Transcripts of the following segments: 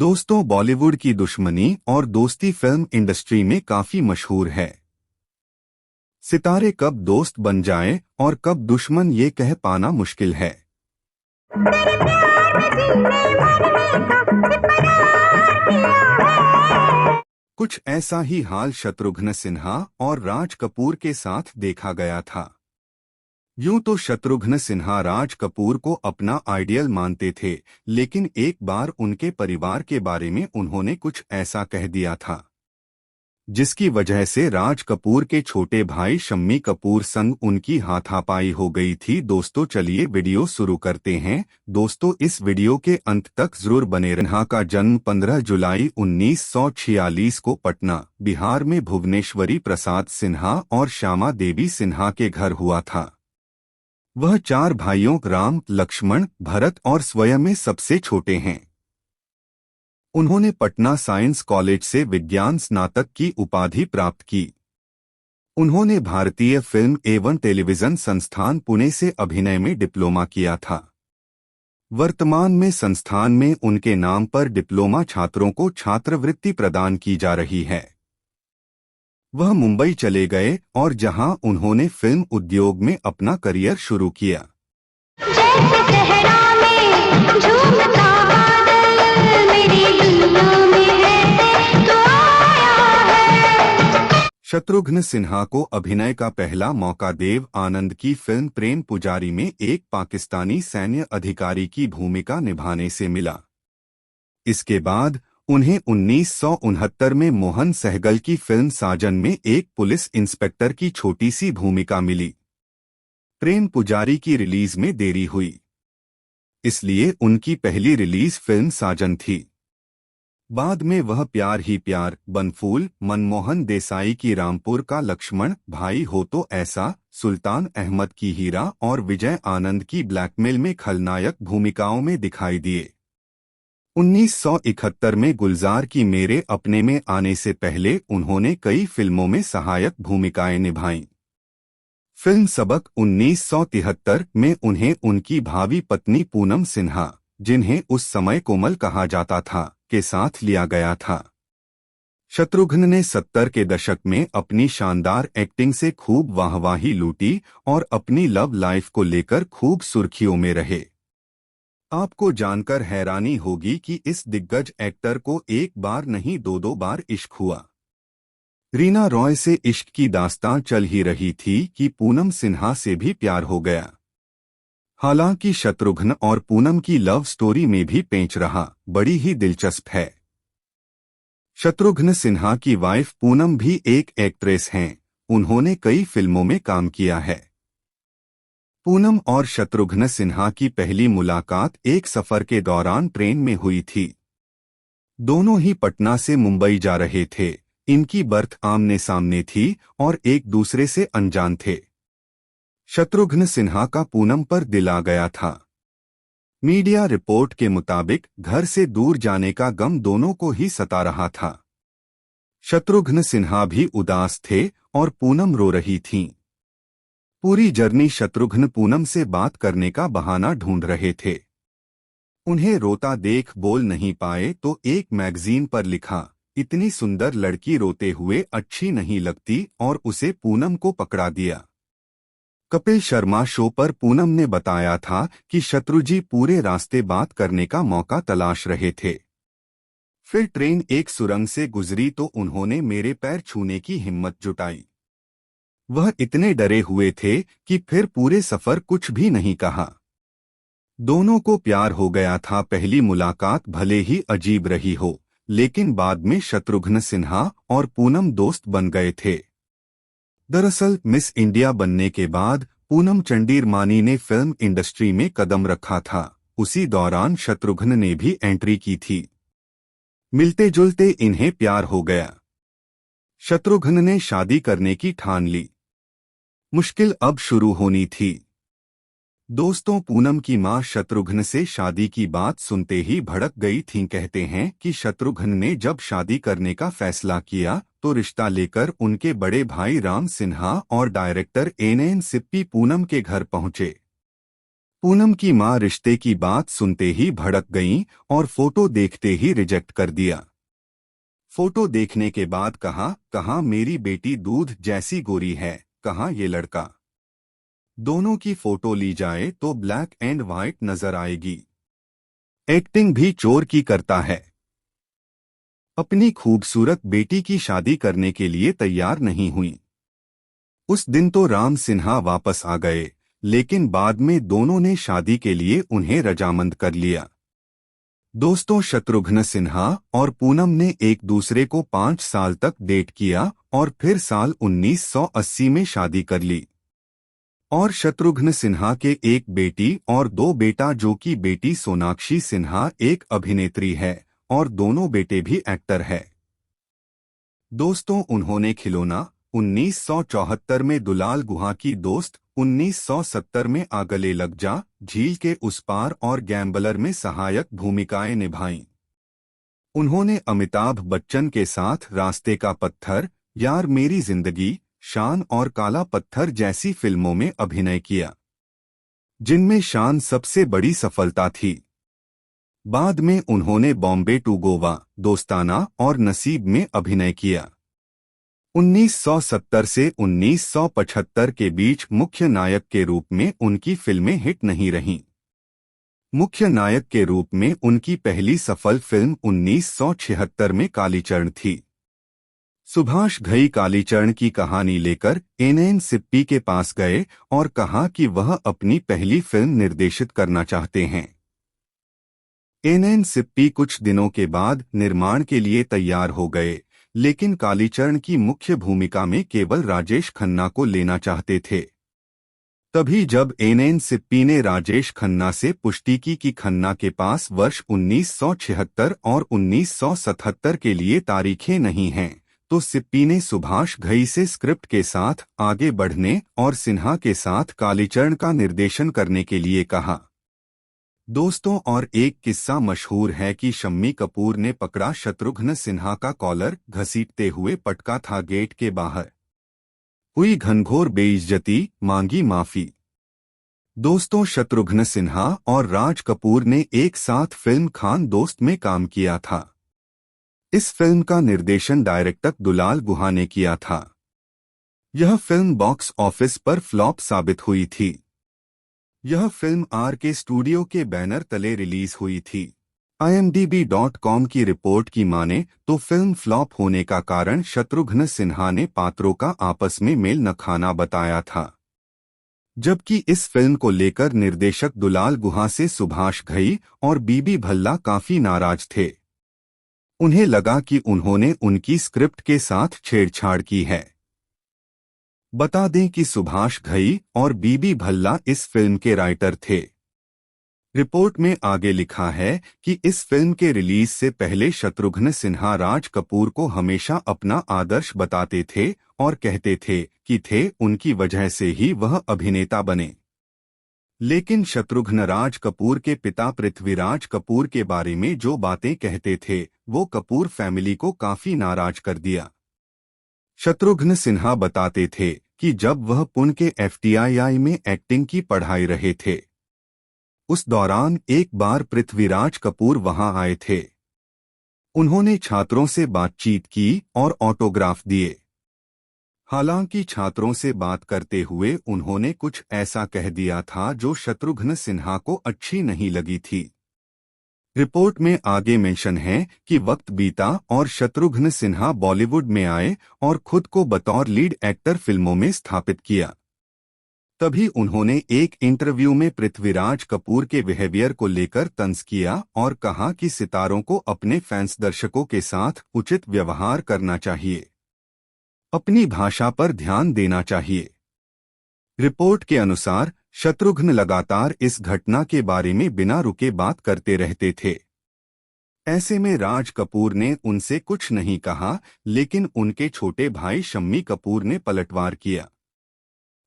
दोस्तों, बॉलीवुड की दुश्मनी और दोस्ती फिल्म इंडस्ट्री में काफी मशहूर है। सितारे कब दोस्त बन जाएं और कब दुश्मन ये कह पाना मुश्किल है। कुछ ऐसा ही हाल शत्रुघ्न सिन्हा और राज कपूर के साथ देखा गया था। यूं तो शत्रुघ्न सिन्हा राज कपूर को अपना आइडियल मानते थे, लेकिन एक बार उनके परिवार के बारे में उन्होंने कुछ ऐसा कह दिया था जिसकी वजह से राज कपूर के छोटे भाई शम्मी कपूर संग उनकी हाथापाई हो गई थी। दोस्तों, चलिए वीडियो शुरू करते हैं। दोस्तों, इस वीडियो के अंत तक जरूर बने रहना। सिन्हा का जन्म 15 जुलाई 1946 को पटना, बिहार में भुवनेश्वरी प्रसाद सिन्हा और श्यामा देवी सिन्हा के घर हुआ था। वह 4 भाइयों राम, लक्ष्मण, भरत और स्वयं में सबसे छोटे हैं। उन्होंने पटना साइंस कॉलेज से विज्ञान स्नातक की उपाधि प्राप्त की। उन्होंने भारतीय फिल्म एवं टेलीविजन संस्थान पुणे से अभिनय में डिप्लोमा किया था। वर्तमान में संस्थान में उनके नाम पर डिप्लोमा छात्रों को छात्रवृत्ति प्रदान की जा रही है। वह मुंबई चले गए और जहां उन्होंने फिल्म उद्योग में अपना करियर शुरू किया। शत्रुघ्न सिन्हा को अभिनय का पहला मौका देव आनंद की फिल्म प्रेम पुजारी में एक पाकिस्तानी सैन्य अधिकारी की भूमिका निभाने से मिला। इसके बाद उन्हें 1969 में मोहन सहगल की फिल्म साजन में एक पुलिस इंस्पेक्टर की छोटी सी भूमिका मिली। प्रेम पुजारी की रिलीज में देरी हुई, इसलिए उनकी पहली रिलीज फिल्म साजन थी। बाद में वह प्यार ही प्यार, बनफूल, मनमोहन देसाई की रामपुर का लक्ष्मण, भाई हो तो ऐसा, सुल्तान अहमद की हीरा और विजय आनंद की ब्लैकमेल में खलनायक भूमिकाओं में दिखाई दिए। 1971 में गुलजार की मेरे अपने में आने से पहले उन्होंने कई फिल्मों में सहायक भूमिकाएं निभाईं। फिल्म सबक 1973 में उन्हें उनकी भावी पत्नी पूनम सिन्हा, जिन्हें उस समय कोमल कहा जाता था, के साथ लिया गया था। शत्रुघ्न ने 70 के दशक में अपनी शानदार एक्टिंग से खूब वाहवाही लूटी और अपनी लव लाइफ को लेकर खूब सुर्खियों में रहे। आपको जानकर हैरानी होगी कि इस दिग्गज एक्टर को एक बार नहीं 2 बार इश्क हुआ। रीना रॉय से इश्क की दास्तां चल ही रही थी कि पूनम सिन्हा से भी प्यार हो गया। हालांकि शत्रुघ्न और पूनम की लव स्टोरी में भी पेंच रहा, बड़ी ही दिलचस्प है। शत्रुघ्न सिन्हा की वाइफ पूनम भी एक एक्ट्रेस हैं। उन्होंने कई फिल्मों में काम किया है। पूनम और शत्रुघ्न सिन्हा की पहली मुलाकात एक सफर के दौरान ट्रेन में हुई थी। दोनों ही पटना से मुंबई जा रहे थे। इनकी बर्थ आमने सामने थी और एक दूसरे से अनजान थे। शत्रुघ्न सिन्हा का पूनम पर दिल आ गया था। मीडिया रिपोर्ट के मुताबिक घर से दूर जाने का गम दोनों को ही सता रहा था। शत्रुघ्न सिन्हा भी उदास थे और पूनम रो रही थीं। पूरी जर्नी शत्रुघ्न पूनम से बात करने का बहाना ढूंढ रहे थे। उन्हें रोता देख बोल नहीं पाए तो एक मैगजीन पर लिखा, इतनी सुंदर लड़की रोते हुए अच्छी नहीं लगती, और उसे पूनम को पकड़ा दिया। कपिल शर्मा शो पर पूनम ने बताया था कि शत्रुजी पूरे रास्ते बात करने का मौका तलाश रहे थे। फिर ट्रेन एक सुरंग से गुजरी तो उन्होंने मेरे पैर छूने की हिम्मत जुटाई। वह इतने डरे हुए थे कि फिर पूरे सफर कुछ भी नहीं कहा। दोनों को प्यार हो गया था। पहली मुलाकात भले ही अजीब रही हो, लेकिन बाद में शत्रुघ्न सिन्हा और पूनम दोस्त बन गए थे। दरअसल मिस इंडिया बनने के बाद पूनम चंडीरमानी ने फिल्म इंडस्ट्री में कदम रखा था। उसी दौरान शत्रुघ्न ने भी एंट्री की थी। मिलते जुलते इन्हें प्यार हो गया। शत्रुघ्न ने शादी करने की ठान ली। मुश्किल अब शुरू होनी थी। दोस्तों, पूनम की मां शत्रुघ्न से शादी की बात सुनते ही भड़क गई थीं। कहते हैं कि शत्रुघ्न ने जब शादी करने का फैसला किया तो रिश्ता लेकर उनके बड़े भाई राम सिन्हा और डायरेक्टर एनएन सिप्पी पूनम के घर पहुंचे। पूनम की मां रिश्ते की बात सुनते ही भड़क गईं और फोटो देखते ही रिजेक्ट कर दिया। फोटो देखने के बाद कहाँ मेरी बेटी दूध जैसी गोरी है, कहाँ ये लड़का। दोनों की फोटो ली जाए तो ब्लैक एंड व्हाइट नजर आएगी। एक्टिंग भी चोर की करता है। अपनी खूबसूरत बेटी की शादी करने के लिए तैयार नहीं हुई। उस दिन तो राम सिन्हा वापस आ गए, लेकिन बाद में दोनों ने शादी के लिए उन्हें रजामंद कर लिया। दोस्तों, शत्रुघ्न सिन्हा और पूनम ने एक दूसरे को 5 साल तक डेट किया और फिर साल 1980 में शादी कर ली। और शत्रुघ्न सिन्हा के एक बेटी और 2 बेटा, जो कि बेटी सोनाक्षी सिन्हा एक अभिनेत्री है और दोनों बेटे भी एक्टर है। दोस्तों, उन्होंने खिलौना 1974 में दुलाल गुहा की दोस्त, 1970 में आ गले लग जा, झील के उस पार और गैम्बलर में सहायक भूमिकाएं निभाईं। उन्होंने अमिताभ बच्चन के साथ रास्ते का पत्थर, यार मेरी जिंदगी, शान और काला पत्थर जैसी फिल्मों में अभिनय किया, जिनमें शान सबसे बड़ी सफलता थी। बाद में उन्होंने बॉम्बे टू गोवा, दोस्ताना और नसीब में अभिनय किया। 1970 से 1975 के बीच मुख्य नायक के रूप में उनकी फिल्में हिट नहीं रहीं। मुख्य नायक के रूप में उनकी पहली सफल फिल्म 1976 में कालीचरण थी। सुभाष घई कालीचरण की कहानी लेकर एनएन सिप्पी के पास गए और कहा कि वह अपनी पहली फिल्म निर्देशित करना चाहते हैं। एनएन सिप्पी कुछ दिनों के बाद निर्माण के लिए तैयार हो गए, लेकिन कालीचरण की मुख्य भूमिका में केवल राजेश खन्ना को लेना चाहते थे। तभी जब एनएन सिप्पी ने राजेश खन्ना से पुष्टि की कि खन्ना के पास वर्ष 1976 और 1977 के लिए तारीखें नहीं हैं, तो सिप्पी ने सुभाष घई से स्क्रिप्ट के साथ आगे बढ़ने और सिन्हा के साथ कालीचरण का निर्देशन करने के लिए कहा। दोस्तों, और एक किस्सा मशहूर है कि शम्मी कपूर ने पकड़ा शत्रुघ्न सिन्हा का कॉलर घसीटते हुए पटका था गेट के बाहर। हुई घनघोर बेइज्जती, मांगी माफी। दोस्तों, शत्रुघ्न सिन्हा और राज कपूर ने एक साथ फिल्म खान दोस्त में काम किया था। इस फिल्म का निर्देशन डायरेक्टर दुलाल गुहा ने किया था। यह फिल्म बॉक्स ऑफिस पर फ्लॉप साबित हुई थी। यह फिल्म आर.के. स्टूडियो के बैनर तले रिलीज हुई थी। IMDb.com की रिपोर्ट की माने तो फिल्म फ्लॉप होने का कारण शत्रुघ्न सिन्हा ने पात्रों का आपस में मेल न खाना बताया था, जबकि इस फिल्म को लेकर निर्देशक दुलाल गुहा से सुभाष घई और बीबी भल्ला काफी नाराज थे। उन्हें लगा कि उन्होंने उनकी स्क्रिप्ट के साथ छेड़छाड़ की है। बता दें कि सुभाष घई और बीबी भल्ला इस फिल्म के राइटर थे। रिपोर्ट में आगे लिखा है कि इस फिल्म के रिलीज से पहले शत्रुघ्न सिन्हा राज कपूर को हमेशा अपना आदर्श बताते थे और कहते थे उनकी वजह से ही वह अभिनेता बने। लेकिन शत्रुघ्न राज कपूर के पिता पृथ्वीराज कपूर के बारे में जो बातें कहते थे, वो कपूर फैमिली को काफी नाराज कर दिया। शत्रुघ्न सिन्हा बताते थे कि जब वह पुणे के FTII में एक्टिंग की पढ़ाई रहे थे, उस दौरान एक बार पृथ्वीराज कपूर वहां आए थे। उन्होंने छात्रों से बातचीत की और ऑटोग्राफ दिए। हालांकि छात्रों से बात करते हुए उन्होंने कुछ ऐसा कह दिया था जो शत्रुघ्न सिन्हा को अच्छी नहीं लगी थी। रिपोर्ट में आगे मेंशन है कि वक्त बीता और शत्रुघ्न सिन्हा बॉलीवुड में आए और खुद को बतौर लीड एक्टर फिल्मों में स्थापित किया। तभी उन्होंने एक इंटरव्यू में पृथ्वीराज कपूर के बिहेवियर को लेकर तंज किया और कहा कि सितारों को अपने फैंस दर्शकों के साथ उचित व्यवहार करना चाहिए, अपनी भाषा पर ध्यान देना चाहिए। रिपोर्ट के अनुसार शत्रुघ्न लगातार इस घटना के बारे में बिना रुके बात करते रहते थे। ऐसे में राज कपूर ने उनसे कुछ नहीं कहा, लेकिन उनके छोटे भाई शम्मी कपूर ने पलटवार किया।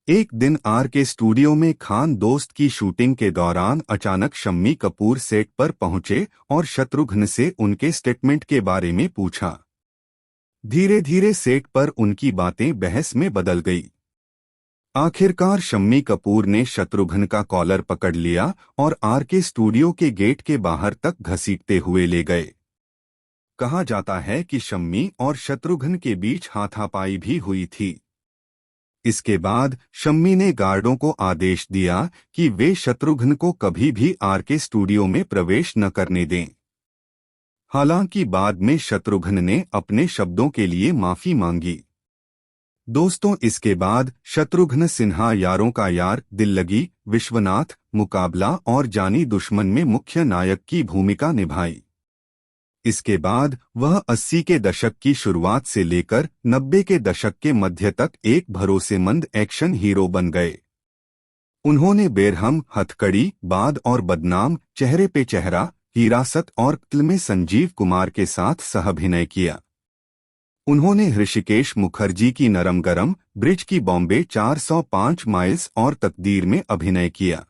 एक दिन आर.के. स्टूडियो में खान दोस्त की शूटिंग के दौरान अचानक शम्मी कपूर सेट पर पहुंचे और शत्रुघ्न से उनके स्टेटमेंट के बारे में पूछा। धीरे धीरे सेट पर उनकी बातें बहस में बदल गई। आखिरकार शम्मी कपूर ने शत्रुघ्न का कॉलर पकड़ लिया और आरके स्टूडियो के गेट के बाहर तक घसीटते हुए ले गए। कहा जाता है कि शम्मी और शत्रुघ्न के बीच हाथापाई भी हुई थी। इसके बाद शम्मी ने गार्डों को आदेश दिया कि वे शत्रुघ्न को कभी भी आरके स्टूडियो में प्रवेश न करने दें। हालांकि बाद में शत्रुघ्न ने अपने शब्दों के लिए माफी मांगी। दोस्तों, इसके बाद शत्रुघ्न सिन्हा यारों का यार, दिल लगी, विश्वनाथ, मुकाबला और जानी दुश्मन में मुख्य नायक की भूमिका निभाई। इसके बाद वह 80 के दशक की शुरुआत से लेकर 90 के दशक के मध्य तक एक भरोसेमंद एक्शन हीरो बन गए। उन्होंने बेरहम, हथकड़ी, बाद और बदनाम, चेहरे पे चेहरा, हिरासत और किल में संजीव कुमार के साथ सह-अभिनय किया। उन्होंने ऋषिकेश मुखर्जी की नरम गरम, ब्रिज की बॉम्बे 405 माइल्स और तकदीर में अभिनय किया।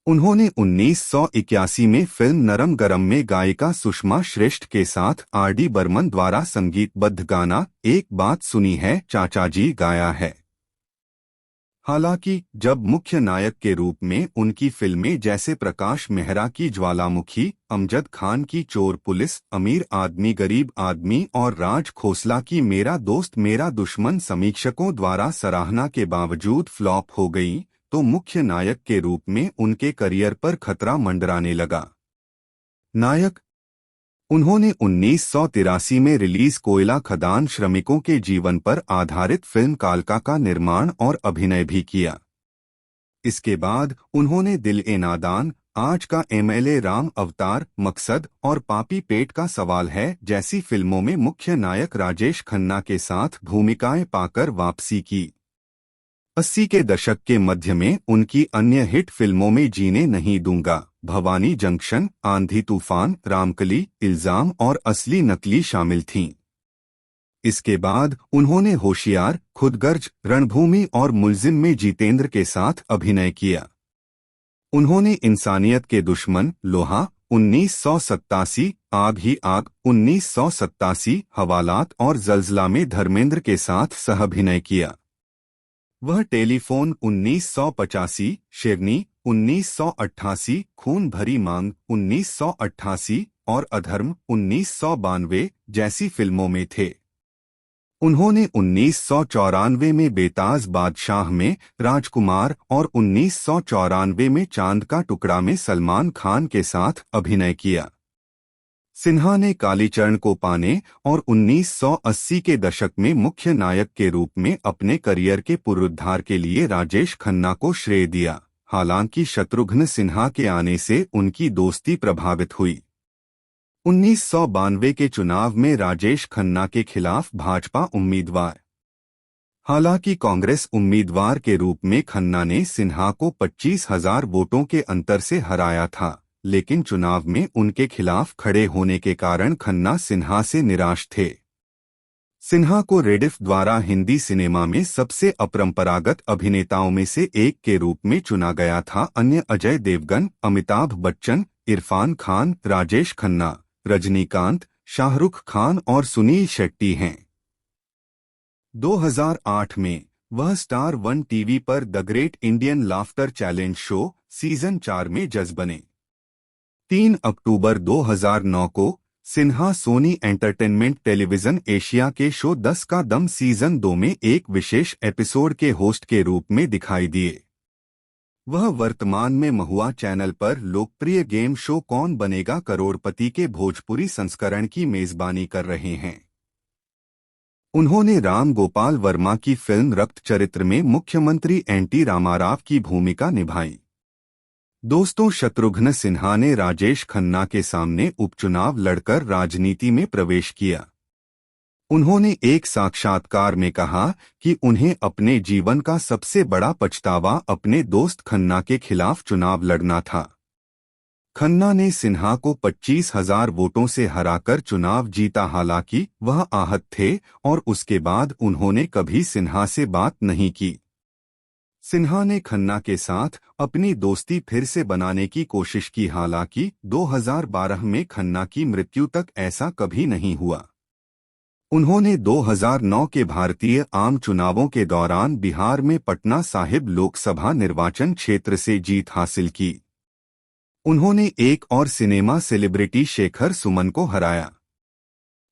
उन्होंने 1981 में फिल्म नरम गरम में गायिका सुषमा श्रेष्ठ के साथ आर.डी. बर्मन द्वारा संगीतबद्ध गाना एक बात सुनी है चाचा जी गाया है। हालांकि जब मुख्य नायक के रूप में उनकी फिल्में जैसे प्रकाश मेहरा की ज्वालामुखी, अमजद खान की चोर पुलिस, अमीर आदमी गरीब आदमी और राज खोसला की मेरा दोस्त मेरा दुश्मन समीक्षकों द्वारा सराहना के बावजूद फ्लॉप हो गई, तो मुख्य नायक के रूप में उनके करियर पर खतरा मंडराने लगा। नायक उन्होंने 1983 में रिलीज कोयला खदान श्रमिकों के जीवन पर आधारित फिल्म कालका का निर्माण और अभिनय भी किया। इसके बाद उन्होंने दिल ए नादान, आज का एमएलए राम अवतार, मकसद और पापी पेट का सवाल है जैसी फिल्मों में मुख्य नायक राजेश खन्ना के साथ भूमिकाएं पाकर वापसी की। 80 के दशक के मध्य में उनकी अन्य हिट फिल्मों में जीने नहीं दूंगा, भवानी जंक्शन, आंधी तूफान, रामकली, इल्जाम और असली नकली शामिल थीं। इसके बाद उन्होंने होशियार, खुदगर्ज, रणभूमि और मुल्जिम में जितेंद्र के साथ अभिनय किया। उन्होंने इंसानियत के दुश्मन, लोहा 1987, आग ही आग 1987, हवालात और जल्जला में धर्मेंद्र के साथ सह-अभिनय किया। वह टेलीफोन 1985, शेरनी 1988, खून भरी मांग 1988 और अधर्म 1992 जैसी फिल्मों में थे। उन्होंने 1994 में बेताज बादशाह में राजकुमार और 1994 में चांद का टुकड़ा में सलमान खान के साथ अभिनय किया। सिन्हा ने कालीचरण को पाने और 1980 के दशक में मुख्य नायक के रूप में अपने करियर के पुनरुद्धार के लिए राजेश खन्ना को श्रेय दिया। हालांकि शत्रुघ्न सिन्हा के आने से उनकी दोस्ती प्रभावित हुई। 1992 के चुनाव में राजेश खन्ना के खिलाफ भाजपा उम्मीदवार, हालांकि कांग्रेस उम्मीदवार के रूप में खन्ना ने सिन्हा को 25,000 वोटों के अंतर से हराया था, लेकिन चुनाव में उनके खिलाफ खड़े होने के कारण खन्ना सिन्हा से निराश थे। सिन्हा को रेडिफ द्वारा हिंदी सिनेमा में सबसे अपरंपरागत अभिनेताओं में से एक के रूप में चुना गया था। अन्य अजय देवगन, अमिताभ बच्चन, इरफान खान, राजेश खन्ना, रजनीकांत, शाहरुख खान और सुनील शेट्टी हैं। 2008 में वह स्टार वन टीवी पर the great Indian laughter challenge show season 4 में जज बने। 3 अक्टूबर 2009 को Sinha Sony Entertainment Television Asia के शो 10 का दम सीजन 2 में एक विशेष एपिसोड के होस्ट के रूप में दिखाई दिए। वह वर्तमान में महुआ चैनल पर लोकप्रिय गेम शो कौन बनेगा करोड़पति के भोजपुरी संस्करण की मेजबानी कर रहे हैं। उन्होंने राम गोपाल वर्मा की फिल्म रक्त चरित्र में मुख्यमंत्री एन.टी. रामाराव की भूमिका निभाई। दोस्तों, शत्रुघ्न सिन्हा ने राजेश खन्ना के सामने उपचुनाव लड़कर राजनीति में प्रवेश किया। उन्होंने एक साक्षात्कार में कहा कि उन्हें अपने जीवन का सबसे बड़ा पछतावा अपने दोस्त खन्ना के खिलाफ चुनाव लड़ना था। खन्ना ने सिन्हा को 25,000 वोटों से हराकर चुनाव जीता। हालांकि वह आहत थे और उसके बाद उन्होंने कभी सिन्हा से बात नहीं की। सिन्हा ने खन्ना के साथ अपनी दोस्ती फिर से बनाने की कोशिश की। हालांकि 2012 में खन्ना की मृत्यु तक ऐसा कभी नहीं हुआ। उन्होंने 2009 के भारतीय आम चुनावों के दौरान बिहार में पटना साहिब लोकसभा निर्वाचन क्षेत्र से जीत हासिल की। उन्होंने एक और सिनेमा सेलिब्रिटी शेखर सुमन को हराया।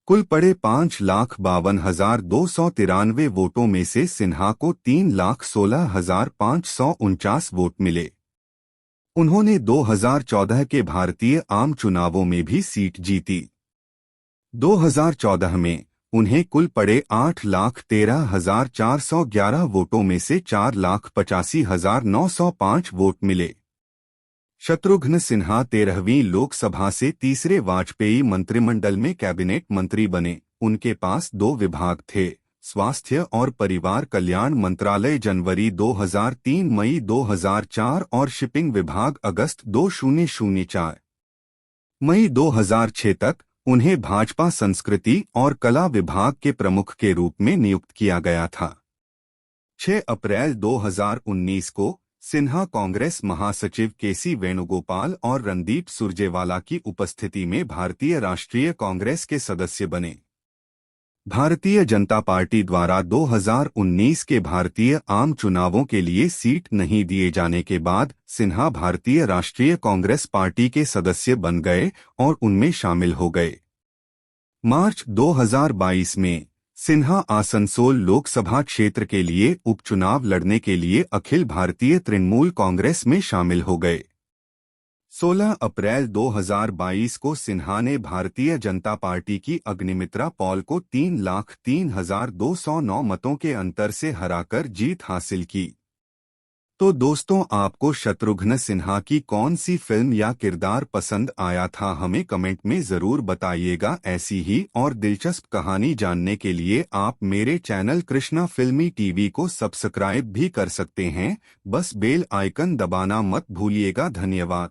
कुल पड़े 5,52,293 वोटों में से सिन्हा को 3,16,549 वोट मिले। उन्होंने 2014 के भारतीय आम चुनावों में भी सीट जीती। 2014 में उन्हें कुल पड़े 8,13,411 वोटों में से 4,85,905 वोट मिले। शत्रुघ्न सिन्हा 13वीं लोकसभा से तीसरे वाजपेयी मंत्रिमंडल में कैबिनेट मंत्री बने। उनके पास 2 विभाग थे, स्वास्थ्य और परिवार कल्याण मंत्रालय जनवरी 2003 मई 2004 और शिपिंग विभाग अगस्त 2004 मई 2006 तक। उन्हें भाजपा संस्कृति और कला विभाग के प्रमुख के रूप में नियुक्त किया गया था। 6 अप्रैल 2019 को सिन्हा कांग्रेस महासचिव केसी वेणुगोपाल और रणदीप सुरजेवाला की उपस्थिति में भारतीय राष्ट्रीय कांग्रेस के सदस्य बने। भारतीय जनता पार्टी द्वारा 2019 के भारतीय आम चुनावों के लिए सीट नहीं दिए जाने के बाद सिन्हा भारतीय राष्ट्रीय कांग्रेस पार्टी के सदस्य बन गए और उनमें शामिल हो गए। मार्च 2022 में सिन्हा आसनसोल लोकसभा क्षेत्र के लिए उपचुनाव लड़ने के लिए अखिल भारतीय तृणमूल कांग्रेस में शामिल हो गए। 16 अप्रैल 2022 को सिन्हा ने भारतीय जनता पार्टी की अग्निमित्रा पॉल को 3,03,209 मतों के अंतर से हराकर जीत हासिल की। तो दोस्तों, आपको शत्रुघ्न सिन्हा की कौन सी फिल्म या किरदार पसंद आया था, हमें कमेंट में जरूर बताइएगा। ऐसी ही और दिलचस्प कहानी जानने के लिए आप मेरे चैनल कृष्णा फिल्मी टीवी को सब्सक्राइब भी कर सकते हैं। बस बेल आइकन दबाना मत भूलिएगा। धन्यवाद।